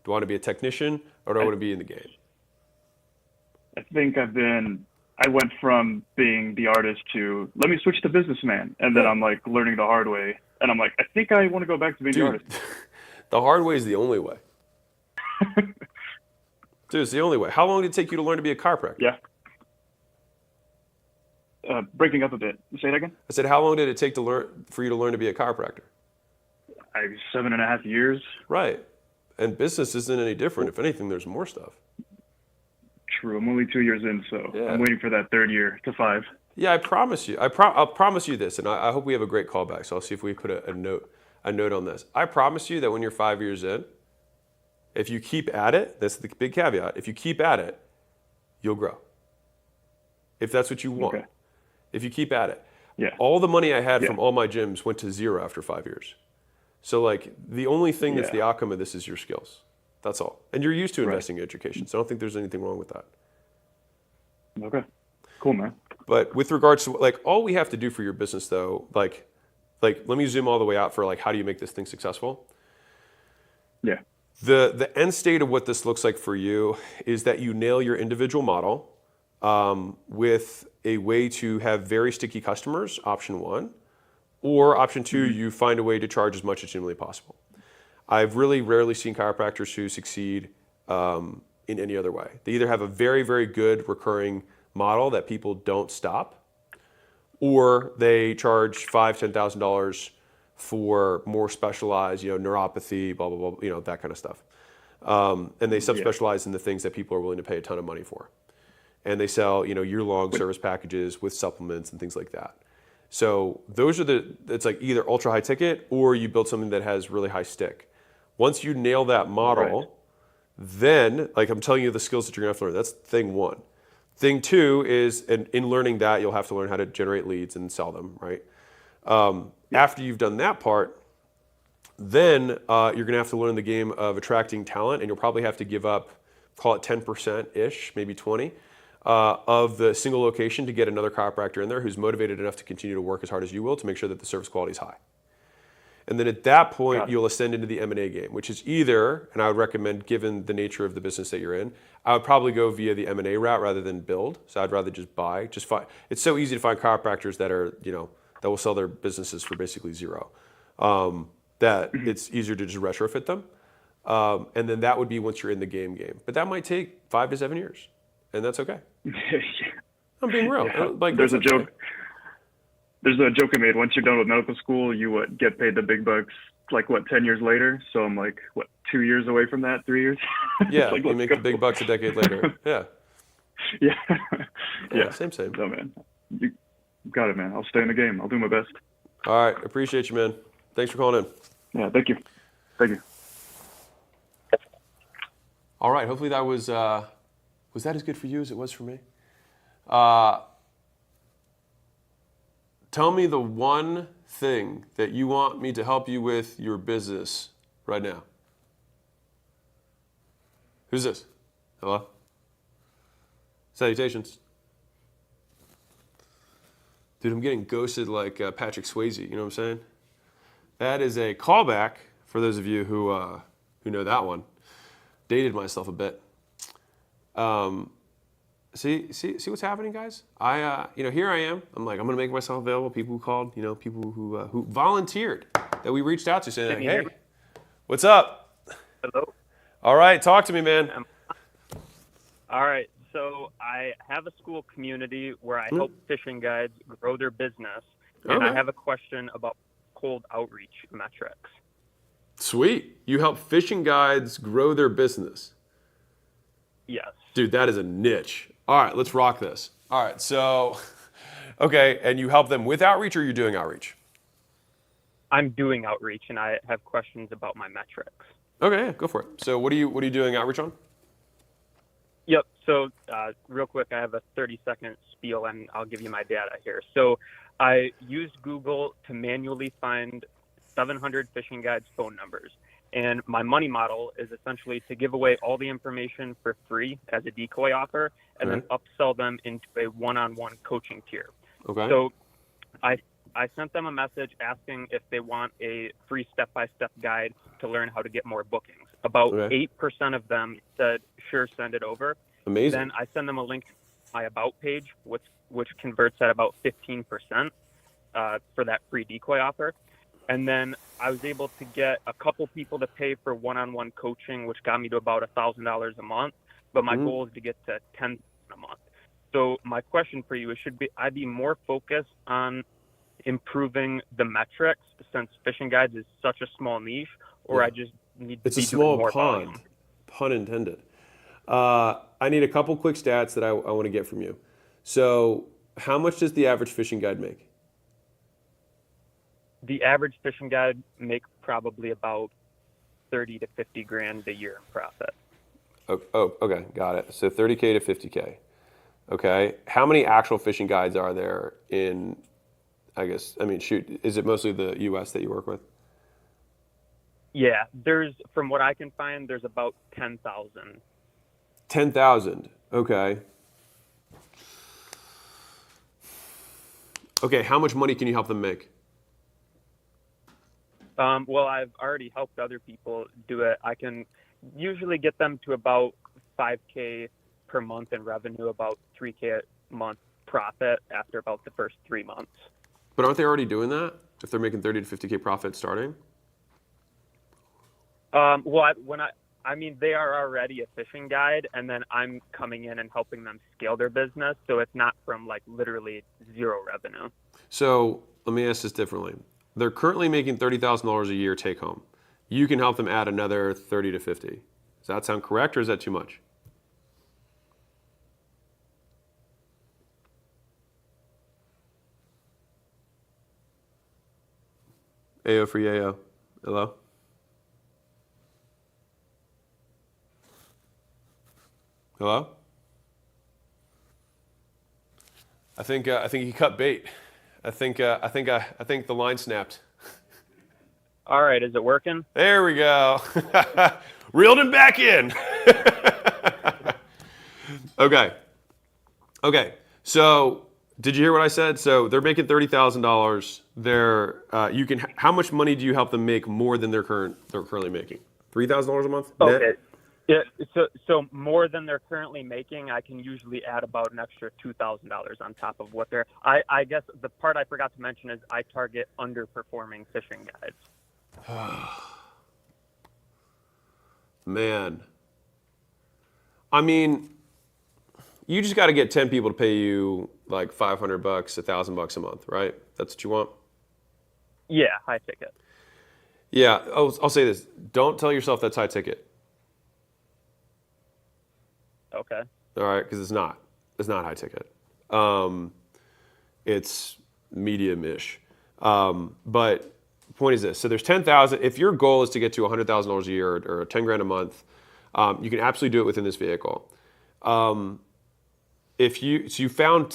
Do I want to be a technician or do I want to be in the game? I think I went from being the artist to let me switch to businessman. And then Yeah. I'm like learning the hard way. And I'm like, I think I want to go back to being the Dude, artist. the hard way is the only way. Dude, it's the only way. How long did it take you to learn to be a chiropractor? Yeah. Breaking up a bit. Say it again. I said, how long did it take for you to learn to be a chiropractor? 7.5 years. Right. And business isn't any different. If anything, there's more stuff. True. I'm only 2 years in, so Yeah. I'm waiting for that third year to 5. Yeah, I promise you. I'll promise you this, and I hope we have a great callback. So I'll see if we put a note on this. I promise you that when you're 5 years in, if you keep at it, that's the big caveat. If you keep at it, you'll grow. If that's what you want. Okay. If you keep at it. Yeah. All the money I had from all my gyms went to zero after 5 years. So like the only thing that's the outcome of this is your skills. That's all. And you're used to investing in education. So I don't think there's anything wrong with that. Okay. Cool, man. But with regards to like all we have to do for your business though, like let me zoom all the way out for like how do you make this thing successful? Yeah. The end state of what this looks like for you is that you nail your individual model with a way to have very sticky customers, option one, or option two, you find a way to charge as much as humanly possible. I've really rarely seen chiropractors who succeed in any other way. They either have a very, very good recurring model that people don't stop, or they charge $5,000, $10,000 for more specialized, neuropathy, blah, blah, blah, that kind of stuff. And they subspecialize in the things that people are willing to pay a ton of money for. And they sell, year-long service packages with supplements and things like that. So those are it's like either ultra high ticket or you build something that has really high stick. Once you nail that model, then, like I'm telling you the skills that you're gonna have to learn, that's thing one. Thing two is, and in learning that, you'll have to learn how to generate leads and sell them, right? After you've done that part, then you're gonna have to learn the game of attracting talent, and you'll probably have to give up, call it 10%-ish, maybe 20, of the single location to get another chiropractor in there who's motivated enough to continue to work as hard as you will to make sure that the service quality is high. And then at that point, you'll ascend into the M&A game, which is either, and I would recommend, given the nature of the business that you're in, I would probably go via the M&A route rather than build. So I'd rather just buy. It's so easy to find chiropractors that are, that will sell their businesses for basically zero. That it's easier to just retrofit them. And then that would be once you're in the game. But that might take 5 to 7 years, and that's okay. I'm being real. Yeah. Like, There's a joke. There's a joke I made. Once you're done with medical school, you get paid the big bucks. 10 years later? So I'm 2 years away from that? 3 years? Yeah, you make the big bucks a decade later. Yeah. Yeah. Same. No, man. You got it, man. I'll stay in the game. I'll do my best. All right. Appreciate you, man. Thanks for calling in. Yeah, thank you. All right. Hopefully that was that as good for you as it was for me? Tell me the one thing that you want me to help you with your business right now. Who's this? Hello? Salutations. Dude, I'm getting ghosted like Patrick Swayze, you know what I'm saying? That is a callback for those of you who know that one. Dated myself a bit. See what's happening, guys? Here I am. I'm like, I'm gonna make myself available. People who called, people who volunteered that we reached out to, saying, hey, what's up? Hello. All right, talk to me, man. All right. So I have a school community where I help fishing guides grow their business, and I have a question about cold outreach metrics. Sweet. You help fishing guides grow their business. Yes. Dude, that is a niche. All right, let's rock this. All right, so, okay, and you help them with outreach or you're doing outreach? I'm doing outreach, and I have questions about my metrics. Okay, yeah, go for it. So what are you doing outreach on? Yep. So real quick, I have a 30-second spiel, and I'll give you my data here. So I used Google to manually find 700 fishing guides' phone numbers. And my money model is essentially to give away all the information for free as a decoy offer and then upsell them into a one-on-one coaching tier. Okay. So I sent them a message asking if they want a free step-by-step guide to learn how to get more bookings. About Okay. 8% of them said, sure, send it over. Amazing. Then I send them a link to my About page, which converts at about 15% for that free decoy offer. And then I was able to get a couple people to pay for one-on-one coaching, which got me to about $1,000 a month. But my goal is to get to $10,000 a month. So my question for you is, I be more focused on improving the metrics since fishing guides is such a small niche, or I just need to It's a be doing small more pond, volume? pun intended. I need a couple quick stats that I want to get from you. So, how much does the average fishing guide make? The average fishing guide make probably about 30 to 50 grand a year in profit. Okay, got it. So 30K to 50K. Okay. How many actual fishing guides are there in, shoot, is it mostly the US that you work with? Yeah, from what I can find, there's about 10,000. 10,000. Okay. Okay, how much money can you help them make? Well, I've already helped other people do it. I can usually get them to about 5K per month in revenue, about 3K a month profit after about the first 3 months. But aren't they already doing that if they're making 30 to 50K profit starting? Well, they are already a fishing guide, and then I'm coming in and helping them scale their business. So it's not from like literally zero revenue. So let me ask this differently. They're currently making $30,000 a year take home. You can help them add another 30 to 50. Does that sound correct, or is that too much? AO for Yayo. Hello? Hello? I think he cut bait. I think the line snapped. All right, is it working? There we go. Reeled him back in. Okay. So did you hear what I said? So they're making $30,000. How much money do you help them make more than they're currently making? $3,000 a month? Net? Okay. Yeah, so more than they're currently making, I can usually add about an extra $2,000 on top of what they're. I guess the part I forgot to mention is I target underperforming fishing guides. Man. I mean, you just got to get 10 people to pay you like $500, $1,000 a month, right? That's what you want? Yeah, high ticket. Yeah, I'll say this. Don't tell yourself that's high ticket. Okay. All right, because it's not. It's not high ticket. It's medium-ish. But the point is this. So there's 10,000. If your goal is to get to $100,000 a year or 10 grand a month, you can absolutely do it within this vehicle. If you found